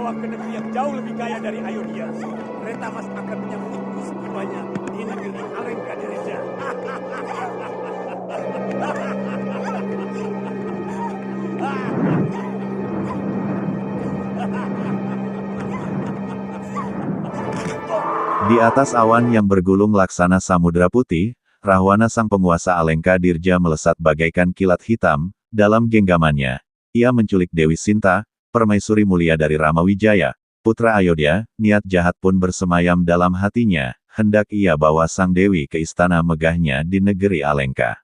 membawa ke negeri yang jauh lebih kaya dari Ayodhya. Kereta Mas akan menyambutku setibanya di negeri Alengka Dirija. Di atas awan yang bergulung laksana samudra putih, Rahwana sang penguasa Alengka Dirja melesat bagaikan kilat hitam. Dalam genggamannya, ia menculik Dewi Sinta, permaisuri mulia dari Ramawijaya, putra Ayodhya. Niat jahat pun bersemayam dalam hatinya, hendak ia bawa sang Dewi ke istana megahnya di negeri Alengka.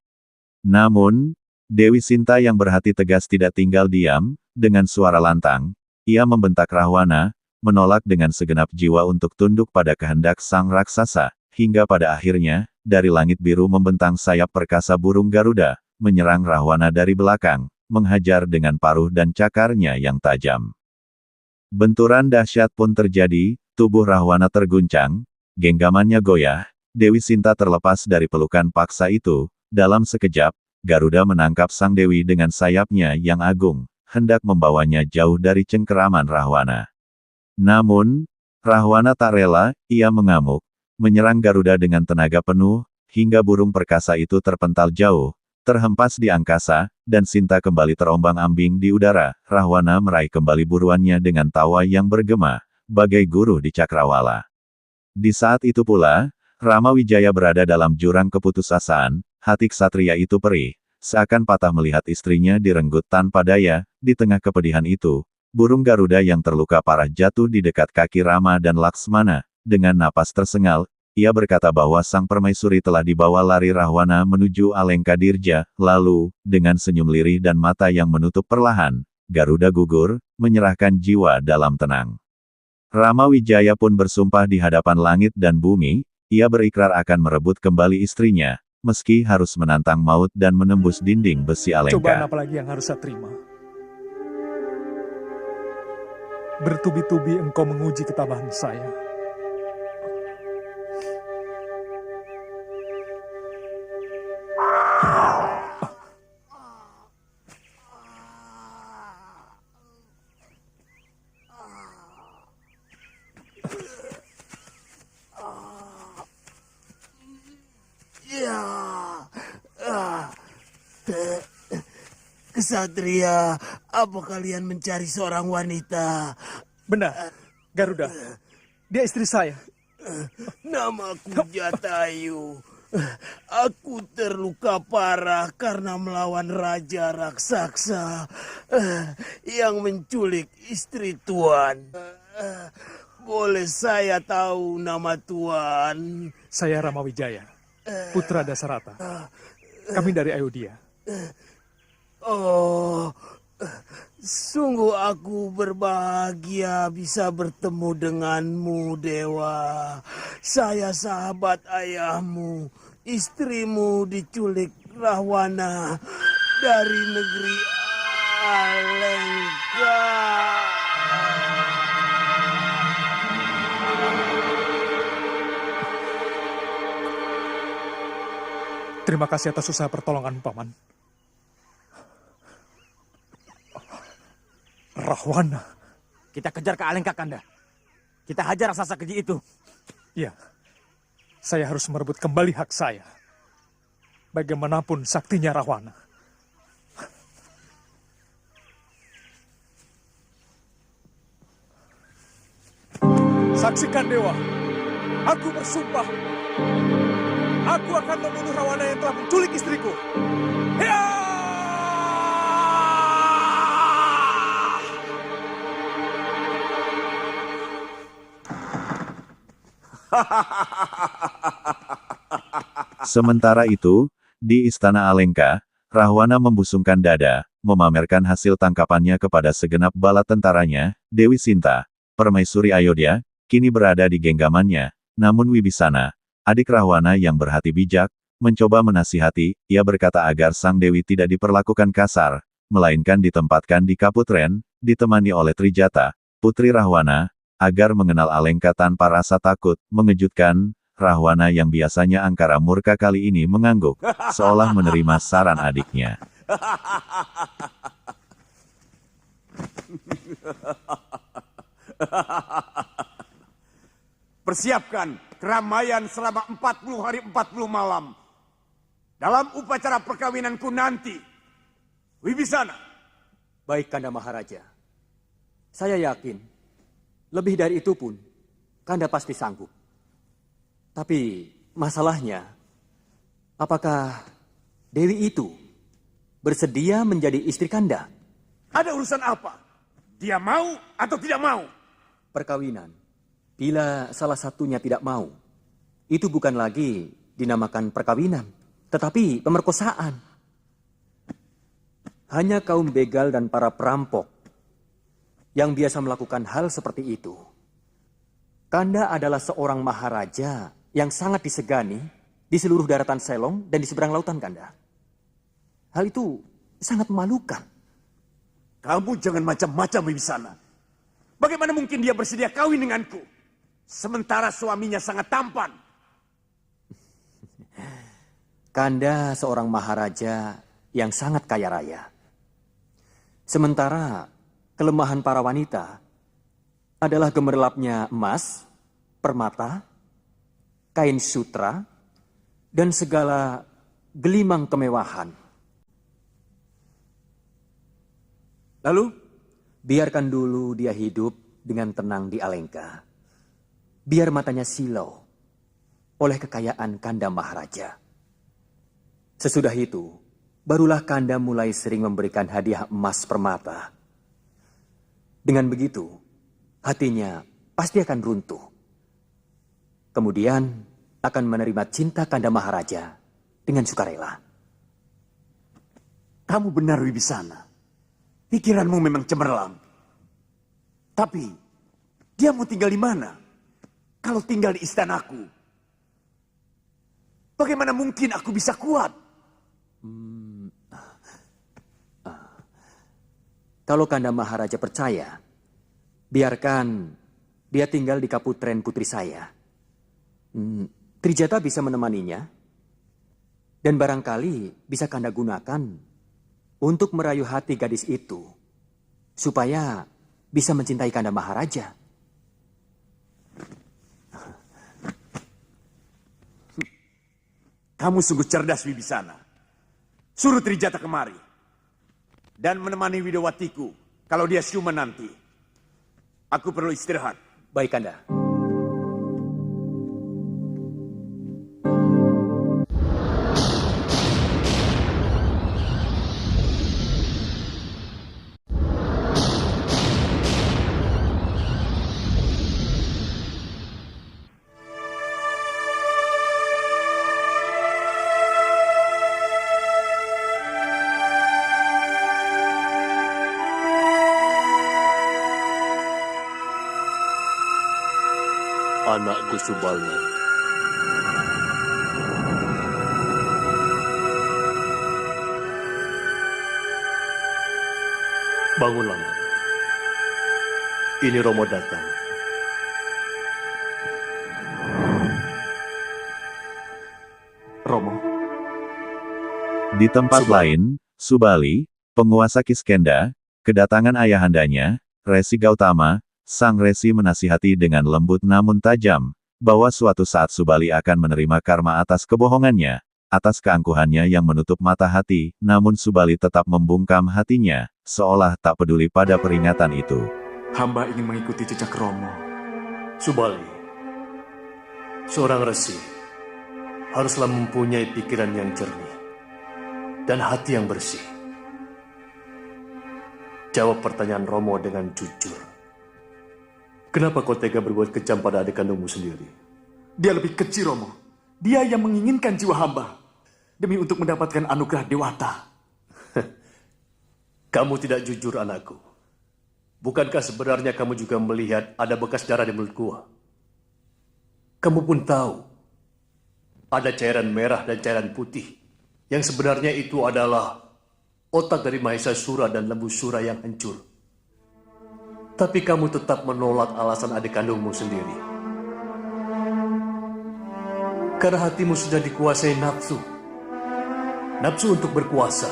Namun, Dewi Sinta yang berhati tegas tidak tinggal diam. Dengan suara lantang, ia membentak Rahwana, menolak dengan segenap jiwa untuk tunduk pada kehendak sang raksasa, hingga pada akhirnya, dari langit biru membentang sayap perkasa burung Garuda, menyerang Rahwana dari belakang, menghajar dengan paruh dan cakarnya yang tajam. Benturan dahsyat pun terjadi, tubuh Rahwana terguncang, genggamannya goyah, Dewi Sinta terlepas dari pelukan paksa itu. Dalam sekejap, Garuda menangkap sang Dewi dengan sayapnya yang agung, hendak membawanya jauh dari cengkeraman Rahwana. Namun, Rahwana tak rela. Ia mengamuk, menyerang Garuda dengan tenaga penuh, hingga burung perkasa itu terpental jauh, terhempas di angkasa, dan Sinta kembali terombang-ambing di udara. Rahwana meraih kembali buruannya dengan tawa yang bergema, bagai guru di cakrawala. Di saat itu pula, Ramawijaya berada dalam jurang keputusasaan. Hati ksatria itu perih, seakan patah melihat istrinya direnggut tanpa daya. Di tengah kepedihan itu, burung Garuda yang terluka parah jatuh di dekat kaki Rama dan Laksmana. Dengan napas tersengal, ia berkata bahwa sang permaisuri telah dibawa lari Rahwana menuju Alengka Dirja. Lalu, dengan senyum lirih dan mata yang menutup perlahan, Garuda gugur, menyerahkan jiwa dalam tenang. Ramawijaya pun bersumpah di hadapan langit dan bumi. Ia berikrar akan merebut kembali istrinya, meski harus menantang maut dan menembus dinding besi Alengka. Cobaan apa lagi yang harus saya terima? Bertubi-tubi engkau menguji ketabahan saya. Ksatria, apa kalian mencari seorang wanita? Benar, Garuda. Dia istri saya. Namaku Jatayu. Aku terluka parah karena melawan Raja Raksasa yang menculik istri Tuan. Boleh saya tahu nama Tuan? Saya Ramawijaya, putra Dasarata. Kami dari Ayodhya. Oh, sungguh aku berbahagia bisa bertemu denganmu, Dewa. Saya sahabat ayahmu. Istrimu diculik Rahwana dari negeri Alengka. Terima kasih atas usaha pertolongan, Paman. Rahwana. Kita kejar ke Alengka, Kanda. Kita hajar raksasa keji itu. Iya. Saya harus merebut kembali hak saya. Bagaimanapun saktinya Rahwana. Saksikan Dewa. Aku bersumpah. Aku akan membunuh Rahwana yang telah menculik istriku. Hiya! Sementara itu, di Istana Alengka, Rahwana membusungkan dada, memamerkan hasil tangkapannya kepada segenap bala tentaranya. Dewi Sinta, permaisuri Ayodhya, kini berada di genggamannya. Namun Wibisana, adik Rahwana yang berhati bijak, mencoba menasihati. Ia berkata agar sang Dewi tidak diperlakukan kasar, melainkan ditempatkan di Kaputren, ditemani oleh Trijata, putri Rahwana, agar mengenal Alengka tanpa rasa takut. Mengejutkan, Rahwana yang biasanya angkara murka kali ini mengangguk, seolah menerima saran adiknya. Persiapkan keramaian selama 40 hari 40 malam. Dalam upacara perkawinanku nanti. Wibisana. Baik, Kanda Maharaja. Saya yakin, lebih dari itu pun, Kanda pasti sanggup. Tapi masalahnya, apakah Dewi itu bersedia menjadi istri Kanda? Ada urusan apa? Dia mau atau tidak mau? Perkawinan, bila salah satunya tidak mau, itu bukan lagi dinamakan perkawinan, tetapi pemerkosaan. Hanya kaum begal dan para perampok yang biasa melakukan hal seperti itu. Kanda adalah seorang maharaja yang sangat disegani di seluruh daratan Selong dan di seberang lautan, Kanda. Hal itu sangat memalukan. Kamu jangan macam-macam Wibisana. Bagaimana mungkin dia bersedia kawin denganku? Sementara suaminya sangat tampan. Kanda seorang maharaja yang sangat kaya raya. Sementara kelemahan para wanita adalah gemerlapnya emas, permata, kain sutra, dan segala gelimang kemewahan. Lalu, biarkan dulu dia hidup dengan tenang di Alengka. Biar matanya silau oleh kekayaan Kanda Maharaja. Sesudah itu, barulah Kanda mulai sering memberikan hadiah emas permata. Dengan begitu, hatinya pasti akan runtuh. Kemudian akan menerima cinta Kanda Maharaja dengan sukarela. kamu benar Wibisana. Pikiranmu memang cemerlang. Tapi, dia mau tinggal di mana? Kalau tinggal di istanaku, bagaimana mungkin aku bisa kuat? Kalau Kanda Maharaja percaya, biarkan dia tinggal di kaputren putri saya. Trijata bisa menemaninya, dan barangkali bisa Kanda gunakan untuk merayu hati gadis itu, supaya bisa mencintai Kanda Maharaja. Kamu sungguh cerdas Wibisana. Suruh Trijata kemari. Dan menemani Widowatiku kalau dia siuman nanti. Aku perlu istirahat. Baik, Kanda. Anakku Subali. Bangunlah, nak. Ini Romo datang. Romo. Di tempat lain, Subali, penguasa Kiskenda, kedatangan ayahandanya, Resi Gautama, Sang Resi menasihati dengan lembut namun tajam, bahwa suatu saat Subali akan menerima karma atas kebohongannya, atas keangkuhannya yang menutup mata hati, namun Subali tetap membungkam hatinya, seolah tak peduli pada peringatan itu. Hamba ingin mengikuti jejak Romo. Subali, seorang resi, haruslah mempunyai pikiran yang jernih, dan hati yang bersih. Jawab pertanyaan Romo dengan jujur. Kenapa kau tega berbuat kejam pada adik kandungmu sendiri? Dia lebih kecil, Romo. Dia yang menginginkan jiwa hamba demi untuk mendapatkan anugerah Dewata. Kamu tidak jujur, anakku. Bukankah sebenarnya kamu juga melihat ada bekas darah di mulut gua? Kamu pun tahu, ada cairan merah dan cairan putih, yang sebenarnya itu adalah otak dari Mahesa Sura dan Lembu Sura yang hancur. Tapi kamu tetap menolak alasan adik kandungmu sendiri. Karena hatimu sudah dikuasai nafsu. Nafsu untuk berkuasa.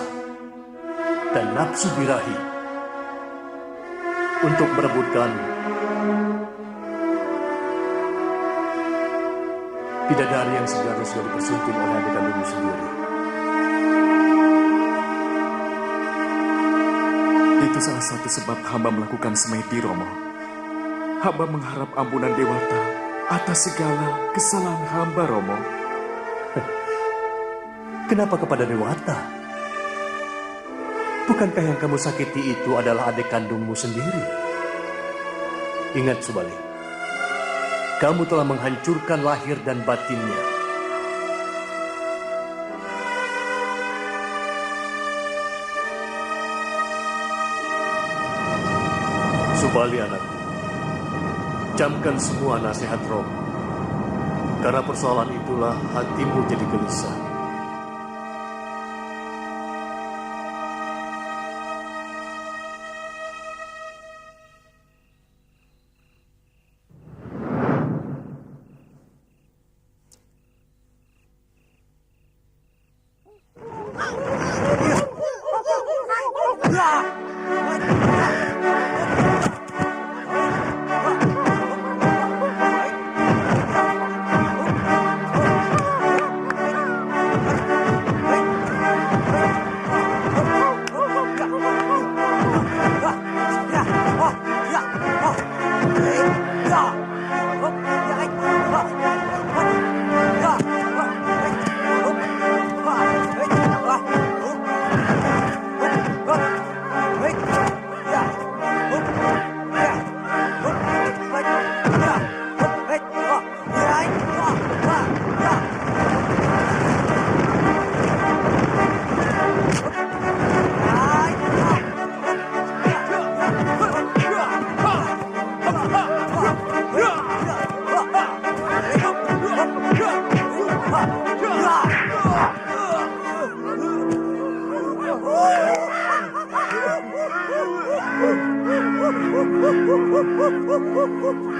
Dan nafsu birahi. Untuk merebutkan Bidadari yang sebenarnya sudah dipersuntun oleh adik kandungmu sendiri. Itu salah satu sebab hamba melakukan semedi, Romo. Hamba mengharap ampunan Dewata atas segala kesalahan hamba, Romo. Kenapa kepada Dewata? Bukankah yang kamu sakiti itu adalah adik kandungmu sendiri? Ingat, Subali. Kamu telah menghancurkan lahir dan batinnya. Subali anakku, camkan semua nasihat Romo. Karena persoalan itulah hatimu jadi gelisah.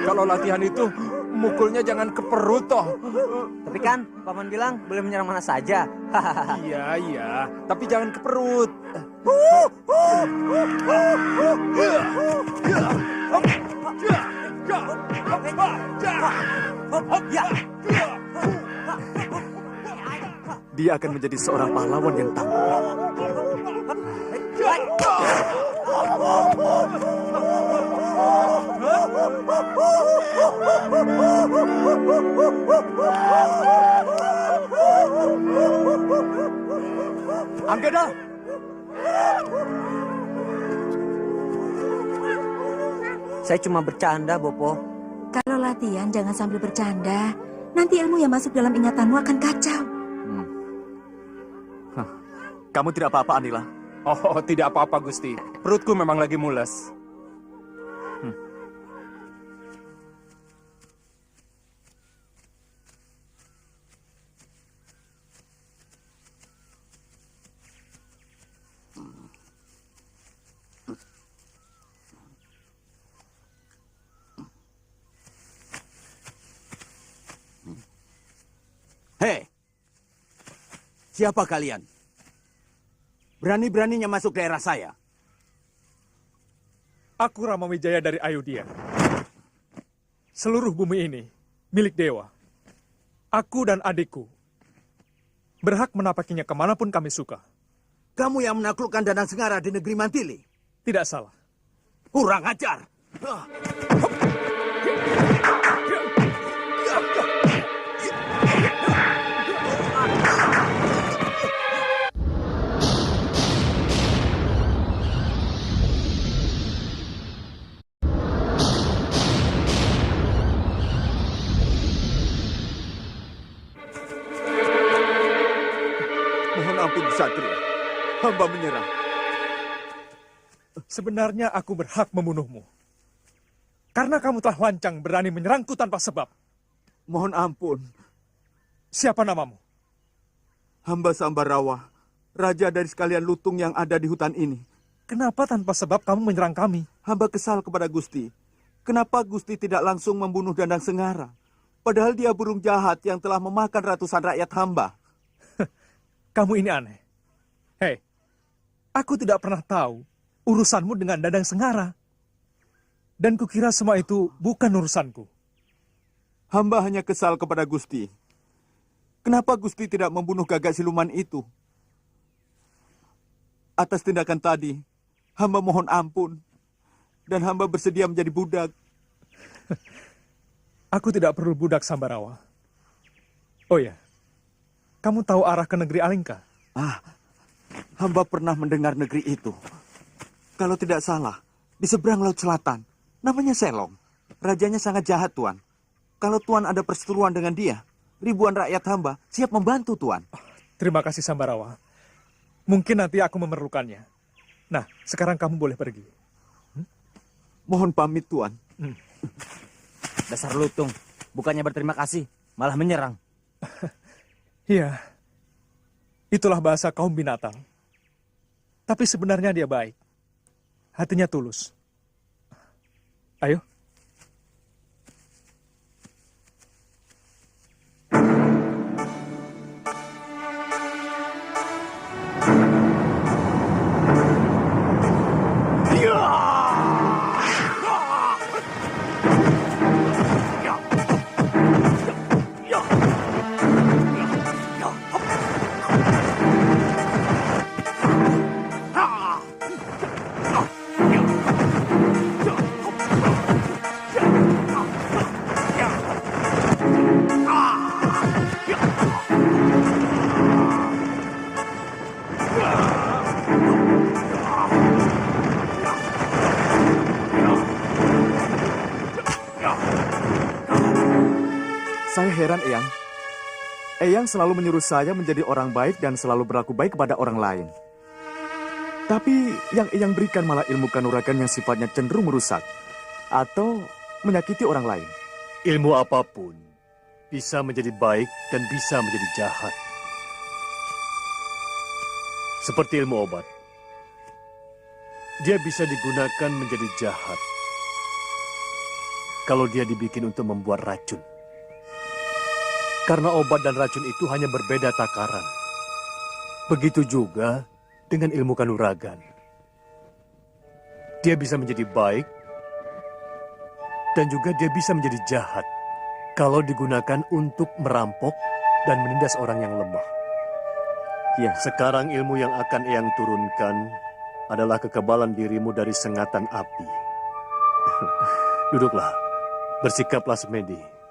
Kalau latihan itu, mukulnya jangan ke perut toh. Tapi kan Paman bilang boleh menyerang mana saja. Iya, tapi jangan ke perut. Dia akan menjadi seorang pahlawan yang tangguh. Anggeda! Saya cuma bercanda, Bopo. Kalau latihan jangan sambil bercanda. Nanti ilmu yang masuk dalam ingatanmu akan kacau. Kamu tidak apa-apa, Anila? Oh, tidak apa-apa, Gusti. Perutku memang lagi mules. Hei, siapa kalian? Berani-beraninya masuk daerah saya. Aku Rama Wijaya dari Ayodhya. Seluruh bumi ini milik dewa. Aku dan adikku berhak menapakinya kemanapun kami suka. Kamu yang menaklukkan Danang Sengara di negeri Mantili. Tidak salah. Kurang ajar. Mohon ampun, Satria. Hamba menyerah. Sebenarnya aku berhak membunuhmu. Karena kamu telah lancang berani menyerangku tanpa sebab. Mohon ampun. Siapa namamu? Hamba Sambarawa, raja dari sekalian lutung yang ada di hutan ini. Kenapa tanpa sebab kamu menyerang kami? Hamba kesal kepada Gusti. Kenapa Gusti tidak langsung membunuh Danang Sengara? Padahal dia burung jahat yang telah memakan ratusan rakyat hamba. Kamu ini aneh. Hei, aku tidak pernah tahu urusanmu dengan Danang Sengara. Dan kukira semua itu bukan urusanku. Hamba hanya kesal kepada Gusti. Kenapa Gusti tidak membunuh gagak siluman itu? Atas tindakan tadi, hamba mohon ampun. Dan hamba bersedia menjadi budak. Aku tidak perlu budak, Sambarawa. Oh ya, kamu tahu arah ke negeri Alengka? Hamba pernah mendengar negeri itu. Kalau tidak salah, di seberang Laut Selatan. Namanya Selong. Rajanya sangat jahat, Tuan. Kalau Tuan ada perseteruan dengan dia, ribuan rakyat hamba siap membantu, Tuan. Terima kasih, Sambarawa. Mungkin nanti aku memerlukannya. Nah, sekarang kamu boleh pergi. Mohon pamit, Tuan. Dasar lutung, bukannya berterima kasih, malah menyerang. Iya, itulah bahasa kaum binatang. Tapi sebenarnya dia baik. Hatinya tulus. Ayo. Saya heran, Eyang. Eyang selalu menyuruh saya menjadi orang baik dan selalu berlaku baik kepada orang lain. Tapi yang Eyang berikan malah ilmu kanuragan yang sifatnya cenderung merusak atau menyakiti orang lain. Ilmu apapun bisa menjadi baik dan bisa menjadi jahat. Seperti ilmu obat. Dia bisa digunakan menjadi jahat kalau dia dibikin untuk membuat racun. Karena obat dan racun itu hanya berbeda takaran. Begitu juga dengan ilmu kanuragan. Dia bisa menjadi baik dan juga dia bisa menjadi jahat kalau digunakan untuk merampok dan menindas orang yang lemah. Ya, sekarang ilmu yang akan Eyang turunkan adalah kekebalan dirimu dari sengatan api. Duduklah, bersikaplah semedi.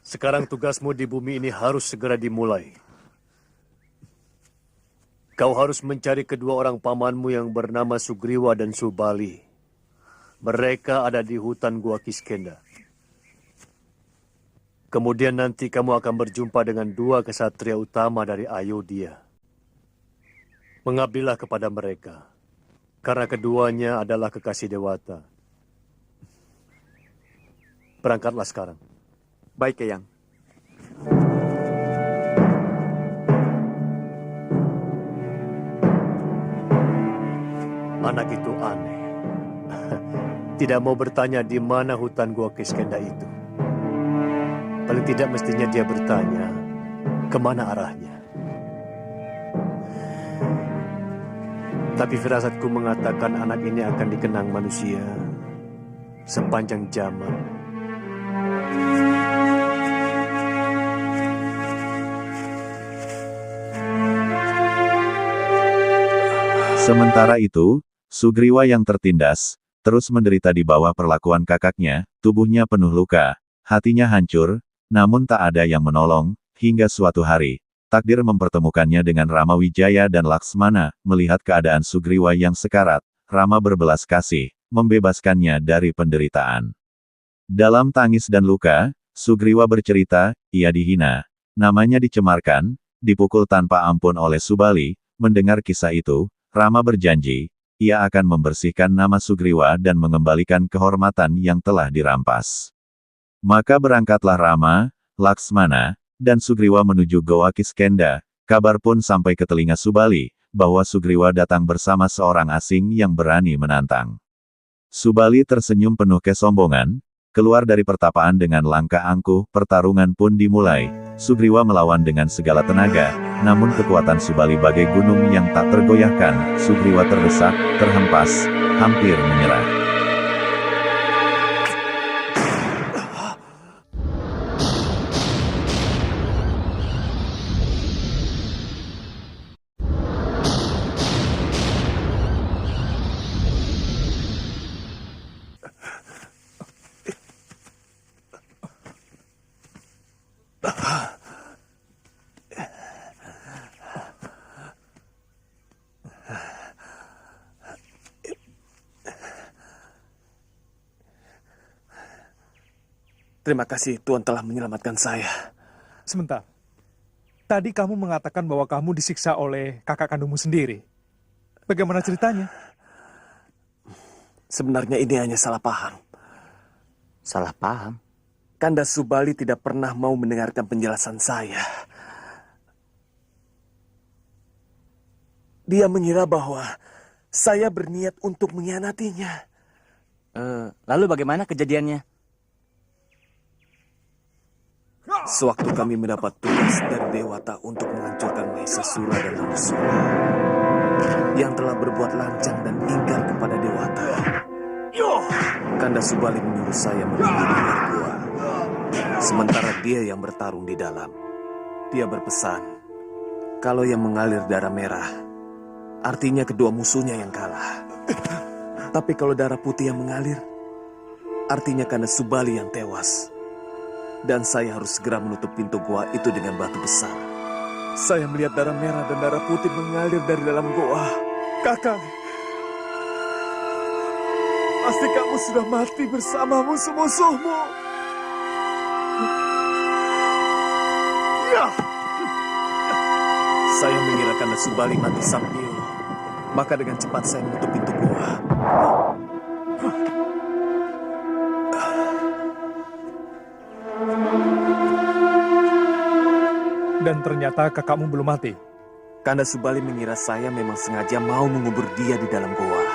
Sekarang tugasmu di bumi ini harus segera dimulai. Kau harus mencari kedua orang pamanmu yang bernama Sugriwa dan Subali. Mereka ada di hutan Gua Kiskenda. Kemudian nanti kamu akan berjumpa dengan dua kesatria utama dari Ayodhya. Mengabdilah kepada mereka, karena keduanya adalah kekasih Dewata. Berangkatlah sekarang. Baik, Eyang. Anak itu aneh. Tidak mau bertanya di mana hutan Gua Kiskenda itu. Paling tidak mestinya dia bertanya kemana arahnya. Tapi firasatku mengatakan anak ini akan dikenang manusia sepanjang zaman. Sementara itu, Sugriwa yang tertindas, terus menderita di bawah perlakuan kakaknya, tubuhnya penuh luka, hatinya hancur, namun tak ada yang menolong, hingga suatu hari, takdir mempertemukannya dengan Rama Wijaya dan Laksmana. Melihat keadaan Sugriwa yang sekarat, Rama berbelas kasih, membebaskannya dari penderitaan. Dalam tangis dan luka, Sugriwa bercerita, ia dihina, namanya dicemarkan, dipukul tanpa ampun oleh Subali. Mendengar kisah itu, Rama berjanji, ia akan membersihkan nama Sugriwa dan mengembalikan kehormatan yang telah dirampas. Maka berangkatlah Rama, Laksmana, dan Sugriwa menuju Goa Kiskenda. Kabar pun sampai ke telinga Subali, bahwa Sugriwa datang bersama seorang asing yang berani menantang. Subali tersenyum penuh kesombongan, keluar dari pertapaan dengan langkah angkuh. Pertarungan pun dimulai. Sugriwa melawan dengan segala tenaga, namun kekuatan Subali bagai gunung yang tak tergoyahkan. Sugriwa terdesak, terhempas, hampir menyerah. Terima kasih Tuhan telah menyelamatkan saya. Sebentar. Tadi kamu mengatakan bahwa kamu disiksa oleh kakak kandungmu sendiri. Bagaimana ceritanya? Sebenarnya ini hanya salah paham. Salah paham? Kanda Subali tidak pernah mau mendengarkan penjelasan saya. Dia mengira bahwa saya berniat untuk mengkhianatinya. Lalu bagaimana kejadiannya? Sewaktu kami mendapat tugas dari Dewata untuk menghancurkan Mahesasura dan Lamusura yang telah berbuat lancang dan ingkar kepada Dewata, Kanda Subali menyuruh saya menunggu di luar gua. Sementara dia yang bertarung di dalam. Dia berpesan, kalau yang mengalir darah merah, artinya kedua musuhnya yang kalah. Tapi kalau darah putih yang mengalir, artinya Kanda Subali yang tewas. Dan saya harus segera menutup pintu gua itu dengan batu besar. Saya melihat darah merah dan darah putih mengalir dari dalam gua. Kakang, pasti kamu sudah mati bersama musuh-musuhmu. Ya. Saya mengira Kanda Subali mati sambil. Maka dengan cepat saya menutup pintu gua. Dan ternyata kakakmu belum mati. Kanda Subali mengira saya memang sengaja mau mengubur dia di dalam goa.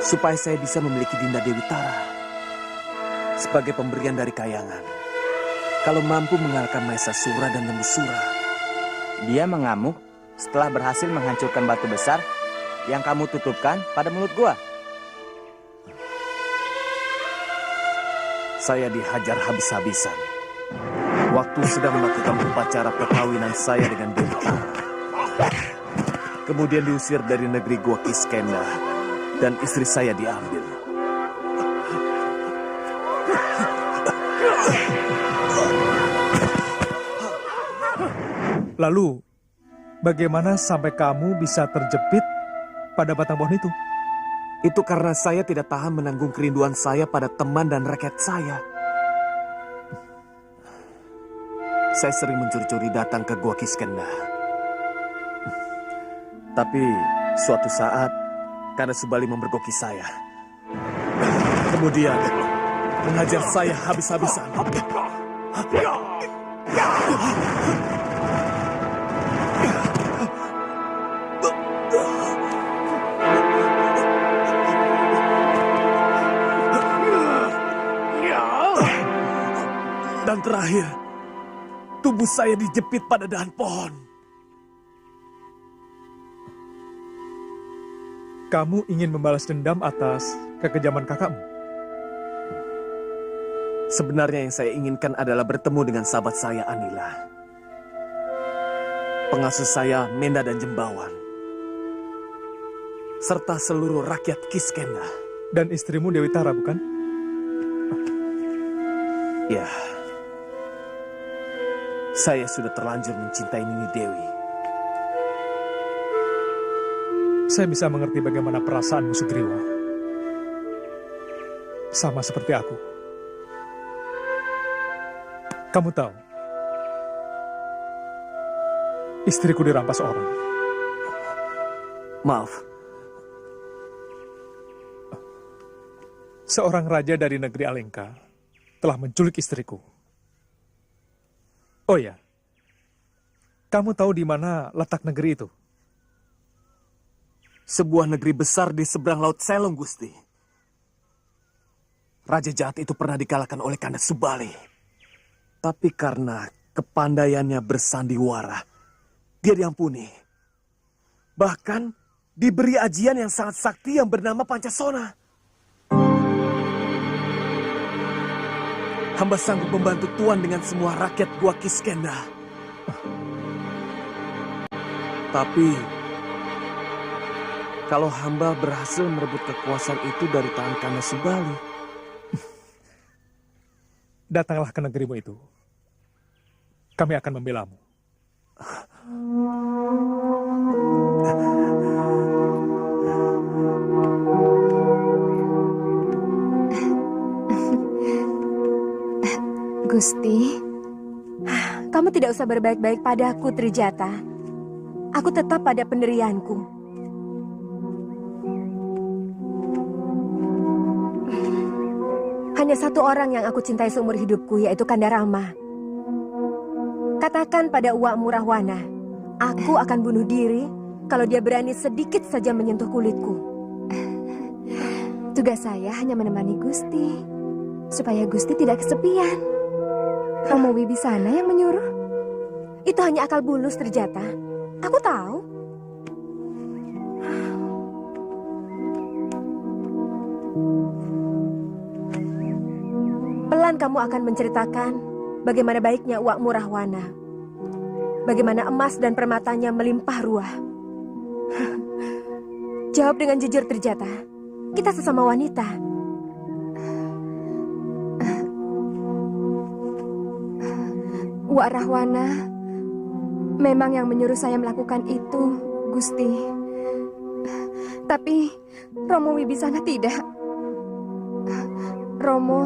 Supaya saya bisa memiliki Dinda Dewi Tara. Sebagai pemberian dari Kayangan. Kalau mampu mengalahkan Mahesasura dan Lamusura. Dia mengamuk setelah berhasil menghancurkan batu besar yang kamu tutupkan pada mulut gua. Saya dihajar habis-habisan. Waktu sedang melakukan upacara perkawinan saya dengan Dewi Tara. Kemudian diusir dari negeri gua Kiskenda. Dan istri saya diambil. Lalu, bagaimana sampai kamu bisa terjepit pada batang pohon itu? Itu karena saya tidak tahan menanggung kerinduan saya pada teman dan rakyat saya. Saya sering mencuri-curi datang ke Gua Kiskenda. Tapi suatu saat, Kanda Subali memergoki saya. Kemudian, menghajar saya habis-habisan. Dan terakhir, tubuh saya dijepit pada dahan pohon. Kamu ingin membalas dendam atas kekejaman kakakmu? Sebenarnya yang saya inginkan adalah bertemu dengan sahabat saya Anila. Pengasuh saya Menda dan Jembawan. serta seluruh rakyat Kiskenda. Dan istrimu Dewi Tara, bukan? Ya, saya sudah terlanjur mencintai Nini Dewi. Saya bisa mengerti bagaimana perasaanmu, Sugriwa. Sama seperti aku. Kamu tahu, istriku dirampas orang. Maaf. Seorang raja dari negeri Alengka telah menculik istriku. Oh ya, kamu tahu di mana letak negeri itu? Sebuah negeri besar di seberang Laut Selong, Gusti. Raja jahat itu pernah dikalahkan oleh Kanda Subali. Tapi karena kepandaiannya bersandiwara, dia diampuni. Bahkan diberi ajian yang sangat sakti yang bernama Pancasona. Hamba sanggup membantu Tuan dengan semua rakyat Gua Kiskenda. Tapi kalau hamba berhasil merebut kekuasaan itu dari tangan Kanda Subali, datanglah ke negerimu itu. Kami akan membelamu. Gusti, kamu tidak usah berbaik-baik padaku, Trijata. Aku tetap pada pendirianku. Hanya satu orang yang aku cintai seumur hidupku, yaitu Kanda Rama. Katakan pada uakmu Rahwana, aku akan bunuh diri kalau dia berani sedikit saja menyentuh kulitku. Tugas saya hanya menemani Gusti, supaya Gusti tidak kesepian. Romo Wibisana yang menyuruh. Itu hanya akal bulus, Trijata. Aku tahu. Pelan kamu akan menceritakan bagaimana baiknya uakmu Rahwana. Bagaimana emas dan permatanya melimpah ruah. Jawab dengan jujur, Trijata. Kita sesama wanita. Wak Rahwana memang yang menyuruh saya melakukan itu, Gusti. Tapi Romo Wibisana tidak. Romo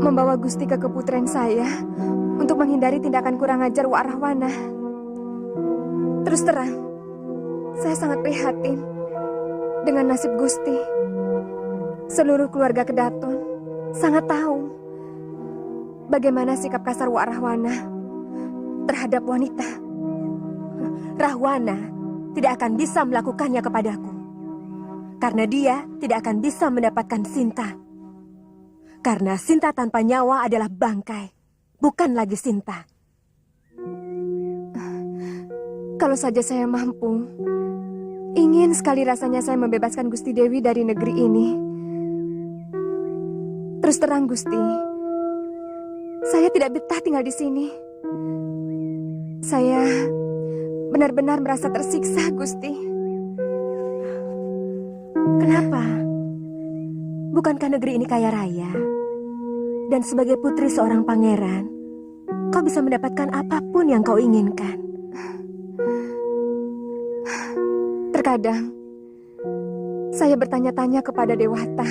membawa Gusti ke keputren saya untuk menghindari tindakan kurang ajar Wak Rahwana. Terus terang, saya sangat prihatin dengan nasib Gusti. Seluruh keluarga Kedaton sangat tahu bagaimana sikap kasar Wak Rahwana terhadap wanita. Rahwana tidak akan bisa melakukannya kepadaku. Karena dia tidak akan bisa mendapatkan Sinta. Karena Sinta tanpa nyawa adalah bangkai, bukan lagi Sinta. Kalau saja saya mampu, ingin sekali rasanya saya membebaskan Gusti Dewi dari negeri ini. Terus terang, Gusti, saya tidak betah tinggal di sini. Saya benar-benar merasa tersiksa, Gusti. Kenapa? Bukankah negeri ini kaya raya? Dan sebagai putri seorang pangeran, kau bisa mendapatkan apapun yang kau inginkan. Terkadang, saya bertanya-tanya kepada Dewata.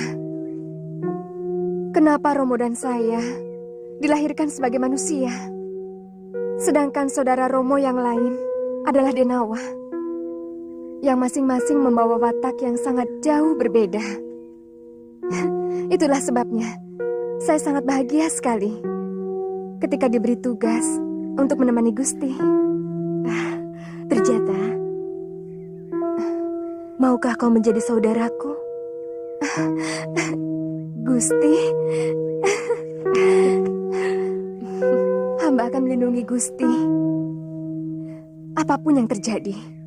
Kenapa Romo dan saya dilahirkan sebagai manusia, sedangkan saudara Romo yang lain adalah Denawa, yang masing-masing membawa watak yang sangat jauh berbeda. Itulah sebabnya saya sangat bahagia sekali ketika diberi tugas untuk menemani Gusti. Trijata, maukah kau menjadi saudaraku? Gusti, hamba akan melindungi Gusti apapun yang terjadi.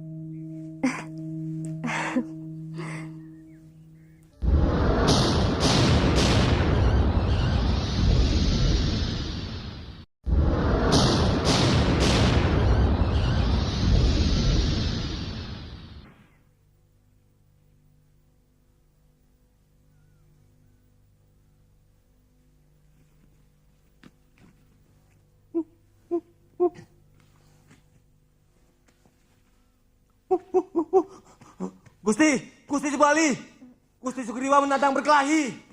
Gusti Subali, Gusti Sugriwa menantang berkelahi.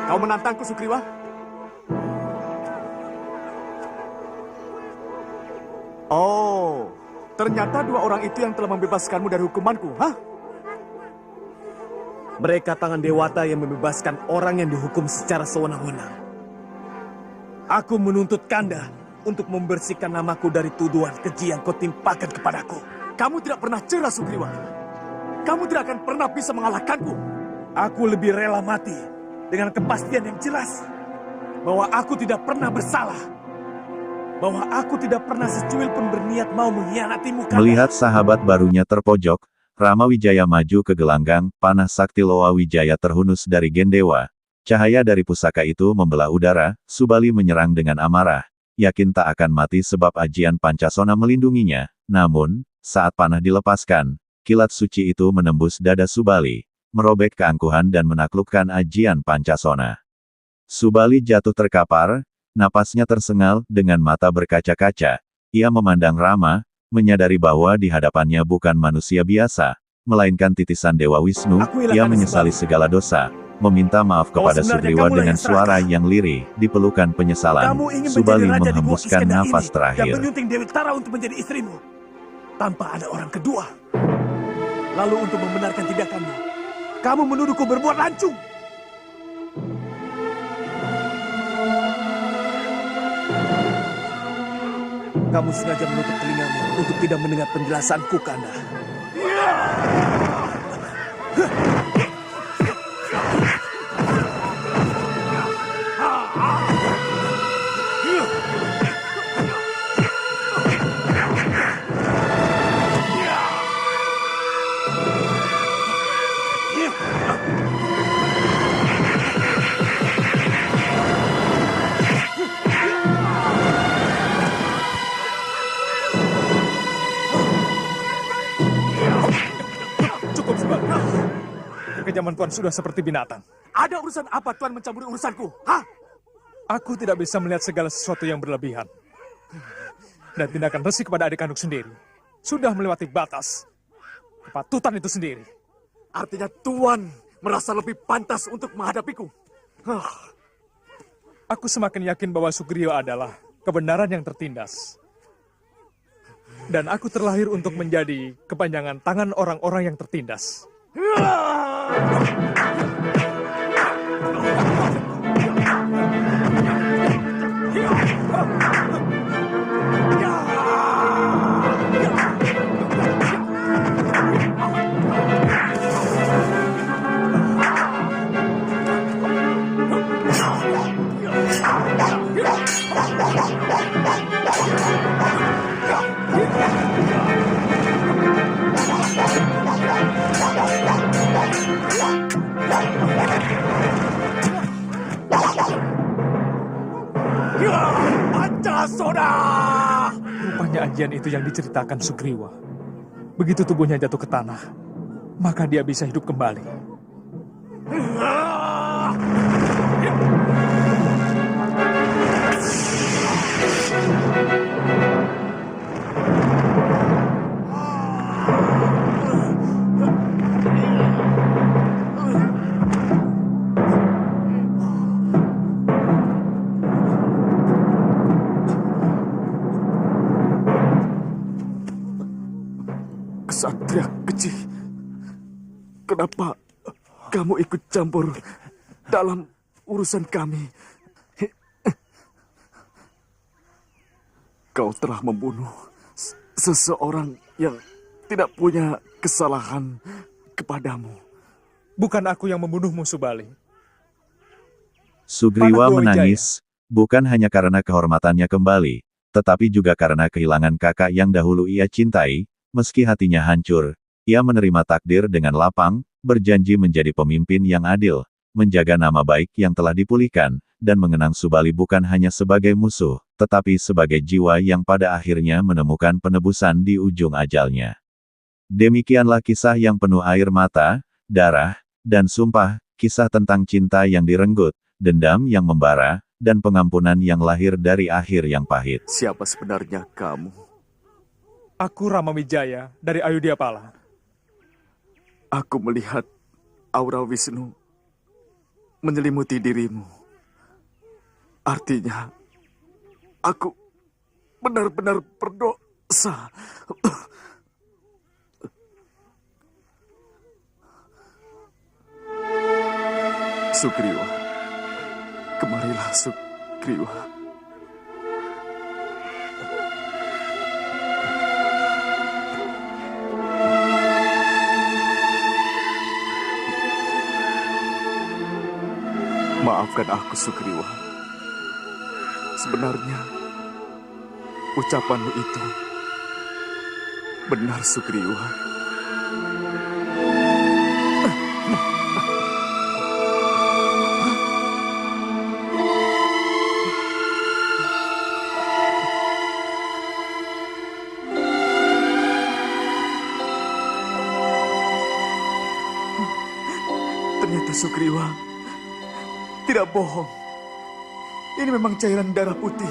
Kau menantangku, Sugriwa? Oh, ternyata dua orang itu yang telah membebaskanmu dari hukumanku, hah? Mereka tangan dewata yang membebaskan orang yang dihukum secara sewenang-wenang. Aku menuntut Kanda untuk membersihkan namaku dari tuduhan keji yang kau timpakan kepadaku. Kamu tidak pernah cerdas, Sugriwa. Kamu tidak akan pernah bisa mengalahkanku. Aku lebih rela mati dengan kepastian yang jelas bahwa aku tidak pernah bersalah. Bahwa aku tidak pernah secuil pun berniat mau mengkhianatimu, Kanda. Melihat sahabat barunya terpojok, Rama Wijaya maju ke gelanggang, panah sakti Loa Wijaya terhunus dari Gendewa. Cahaya dari pusaka itu membelah udara, Subali menyerang dengan amarah. Yakin tak akan mati sebab ajian Pancasona melindunginya. Namun, saat panah dilepaskan, kilat suci itu menembus dada Subali, merobek keangkuhan dan menaklukkan ajian Pancasona. Subali jatuh terkapar, napasnya tersengal, dengan mata berkaca-kaca. Ia memandang Rama, menyadari bahwa di hadapannya bukan manusia biasa, melainkan titisan Dewa Wisnu. Ia menyesali segala dosa, meminta maaf kepada Sugriwa dengan suara yang lirih, di pelukan penyesalan. Subali menghembuskan nafas terakhir. Dan menyunting Dewi Tara untuk menjadi istrimu, tanpa ada orang kedua. Lalu untuk membenarkan tindakanmu, kamu menuduhku berbuat lancung. Kamu sengaja menutup telingamu untuk tidak mendengar penjelasanku, Kanda. Kekejaman Tuan sudah seperti binatang. Ada urusan apa Tuan mencampuri urusanku? Hah? Aku tidak bisa melihat segala sesuatu yang berlebihan. Dan tindakan Resi kepada adik kandung sendiri sudah melewati batas kepatutan itu sendiri. Artinya Tuan merasa lebih pantas untuk menghadapiku. Aku semakin yakin bahwa Sugriwa adalah kebenaran yang tertindas. Dan aku terlahir untuk menjadi kepanjangan tangan orang-orang yang tertindas. Pancasona! Rupanya ajian itu yang diceritakan Sugriwa. Begitu tubuhnya jatuh ke tanah, maka dia bisa hidup kembali. Kesatria kecil, kenapa kamu ikut campur dalam urusan kami? Kau telah membunuh seseorang yang tidak punya kesalahan kepadamu. Bukan aku yang membunuhmu, Subali. Sugriwa menangis, bukan hanya karena kehormatannya kembali, tetapi juga karena kehilangan kakak yang dahulu ia cintai. Meski hatinya hancur, ia menerima takdir dengan lapang, berjanji menjadi pemimpin yang adil, menjaga nama baik yang telah dipulihkan, dan mengenang Subali bukan hanya sebagai musuh, tetapi sebagai jiwa yang pada akhirnya menemukan penebusan di ujung ajalnya. Demikianlah kisah yang penuh air mata, darah, dan sumpah, kisah tentang cinta yang direnggut, dendam yang membara, dan pengampunan yang lahir dari akhir yang pahit. Siapa sebenarnya kamu? Aku Rama Wijaya dari Ayudiapala. Aku melihat aura Wisnu menyelimuti dirimu. Artinya, aku benar-benar berdosa. Sugriwa, kemarilah Sugriwa. Maafkan aku, Sugriwa. Sebenarnya, ucapanmu itu benar, Sugriwa. Ternyata Sugriwa tidak bohong. Ini memang cairan darah putih.